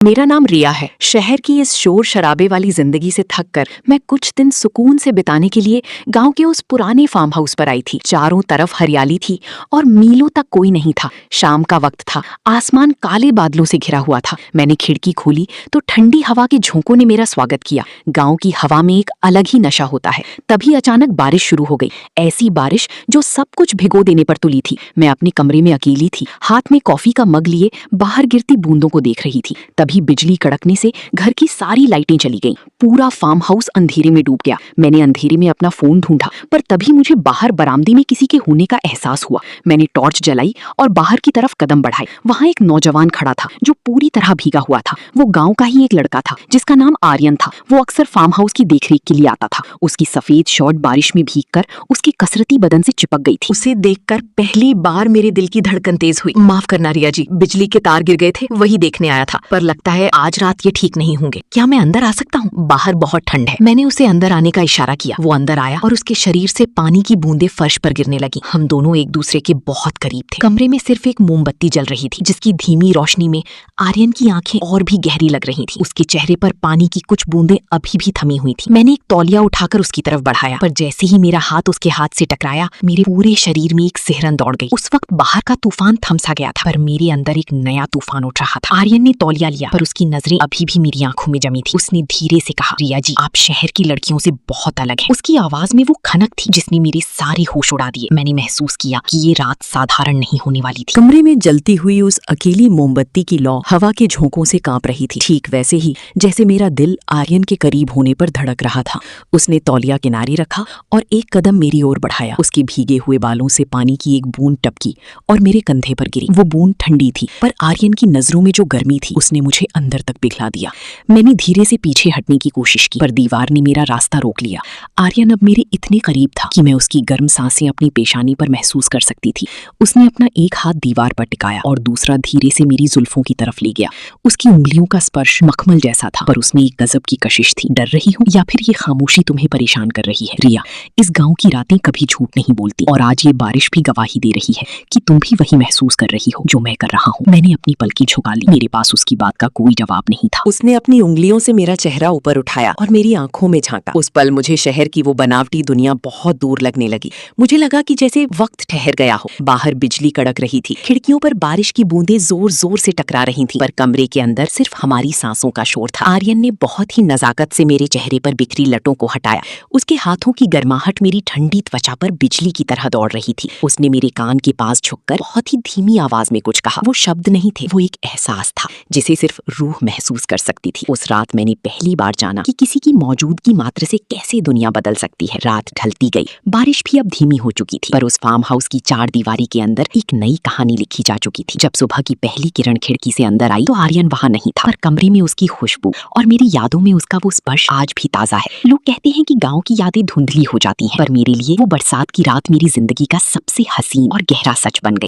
मेरा नाम रिया है। शहर की इस शोर शराबे वाली जिंदगी से थककर मैं कुछ दिन सुकून से बिताने के लिए गांव के उस पुराने फार्म हाउस पर आई थी। चारों तरफ हरियाली थी और मीलों तक कोई नहीं था। शाम का वक्त था, आसमान काले बादलों से घिरा हुआ था। मैंने खिड़की खोली तो ठंडी हवा के झोंकों ने मेरा स्वागत किया। गाँव की हवा में एक अलग ही नशा होता है। तभी अचानक बारिश शुरू हो गई, ऐसी बारिश जो सब कुछ भिगो देने पर तुली थी। मैं अपने कमरे में अकेली थी, हाथ में कॉफी का मग लिए बाहर गिरती बूंदों को देख रही थी। तभी बिजली कड़कने से घर की सारी लाइटें चली गईं। पूरा फार्म हाउस अंधेरे में डूब गया। मैंने अंधेरे में अपना फोन ढूंढा, पर तभी मुझे बाहर बरामदे में किसी के होने का एहसास हुआ। मैंने टॉर्च जलाई और बाहर की तरफ कदम बढ़ाए। वहां एक नौजवान खड़ा था जो पूरी तरह भीगा हुआ था। वो गांव का ही एक लड़का था जिसका नाम आर्यन था। वो अक्सर फार्म हाउस की देखरेख के लिए आता था। उसकी सफेद शर्ट बारिश में भीगकर उसके कसरती बदन से चिपक गई थी। उसे देखकर पहली बार मेरे दिल की धड़कन तेज हुई। माफ करना रिया जी, बिजली के तार गिर गए थे, वही देखने आया था, पर लगता है आज रात ये ठीक नहीं होंगे। क्या मैं अंदर आ सकता हूँ? बाहर बहुत ठंड है। मैंने उसे अंदर आने का इशारा किया। वो अंदर आया और उसके शरीर से पानी की बूंदें फर्श पर गिरने लगी। हम दोनों एक दूसरे के बहुत करीब थे। कमरे में सिर्फ एक मोमबत्ती जल रही थी, जिसकी धीमी रोशनी में आर्यन की आंखें और भी गहरी लग रही थी। उसके चेहरे पर पानी की कुछ बूंदें अभी भी थमी हुई थी। मैंने एक तौलिया उठाकर उसकी तरफ बढ़ाया, पर जैसे ही मेरा हाथ उसके हाथ से टकराया, मेरे पूरे शरीर में एक सिहरन दौड़ गई। उस वक्त बाहर का तूफान थम सा गया था, पर मेरे अंदर एक नया तूफान उठ रहा था। आर्यन ने तौलिया लिया, पर उसकी नजरें अभी भी मेरी आंखों में जमी थी। उसने धीरे से कहा, रिया जी, आप शहर की लड़कियों से बहुत अलग हैं। उसकी आवाज में वो खनक थी जिसने मेरे सारे होश उड़ा दिए। मैंने महसूस किया कि ये रात साधारण नहीं होने वाली थी। कमरे में जलती हुई उस अकेली मोमबत्ती की लौ हवा के झोंकों से कांप रही थी, ठीक वैसे ही जैसे मेरा दिल आर्यन के करीब होने पर धड़क रहा था। उसने तौलिया किनारे रखा और एक कदम मेरी ओर बढ़ाया। उसके भीगे हुए बालों से पानी की एक बूंद टपकी और मेरे कंधे पर गिरी। वो बूंद ठंडी थी, पर आर्यन की नजरों में जो गर्मी थी उसने मुझे अंदर तक पिघला दिया। मैंने धीरे से पीछे हटने की कोशिश की, पर दीवार ने मेरा रास्ता रोक लिया। आर्यन अब मेरे इतने करीब था कि मैं उसकी गर्म सांसें अपनी पेशानी पर महसूस कर सकती थी। उसने अपना एक हाथ दीवार पर टिकाया और दूसरा धीरे से मेरी जुल्फों की तरफ ले गया। उसकी उंगलियों का स्पर्श मखमल जैसा था, पर उसमें एक गजब की कशिश थी। डर रही हूँ या फिर ये खामोशी तुम्हें परेशान कर रही है? रिया, इस गांव की रातें कभी झूठ नहीं बोलती, और आज ये बारिश भी गवाही दे रही है कि तुम भी वही महसूस कर रही हो जो मैं कर रहा हूँ। मैंने अपनी पलकी झुका ली। मेरे पास उसकी बात का कोई जवाब नहीं था। उसने अपनी उंगलियों से मेरा चेहरा ऊपर उठाया और मेरी आंखों में झांका। उस पल मुझे शहर की वो बनावटी दुनिया बहुत दूर लगने लगी। मुझे लगा कि जैसे वक्त ठहर गया हो। बाहर बिजली कड़क रही थी, खिड़कियों पर बारिश की बूंदें जोर जोर से टकरा रही थीं, पर कमरे के अंदर सिर्फ हमारी सांसों का शोर था। आर्यन ने बहुत ही नजाकत से मेरे चेहरे पर बिखरी लटों को हटाया। उसके हाथों की गर्माहट मेरी ठंडी त्वचा पर बिजली की तरह दौड़ रही थी। उसने मेरे कान के पास झुककर बहुत ही धीमी आवाज में कुछ कहा। वो शब्द नहीं थे, वो एक एहसास था जिसे सिर्फ रूह महसूस कर सकती थी। उस रात मैंने पहली बार जाना कि किसी की मौजूदगी मात्र से कैसे दुनिया बदल सकती है। रात ढलती गई, बारिश भी अब धीमी हो चुकी थी, पर उस फार्म हाउस की चार दीवारी के अंदर एक नई कहानी लिखी जा चुकी थी। जब सुबह की पहली किरण खिड़की से अंदर आई तो आर्यन वहां नहीं था, पर कमरे में उसकी खुशबू और मेरी यादों में उसका वो स्पर्श आज भी ताजा है। लोग कहते हैं कि गाँव की यादें धुंधली हो जाती हैं, पर मेरे लिए वो बरसात की रात मेरी जिंदगी का सबसे हसीन और गहरा सच बन गई।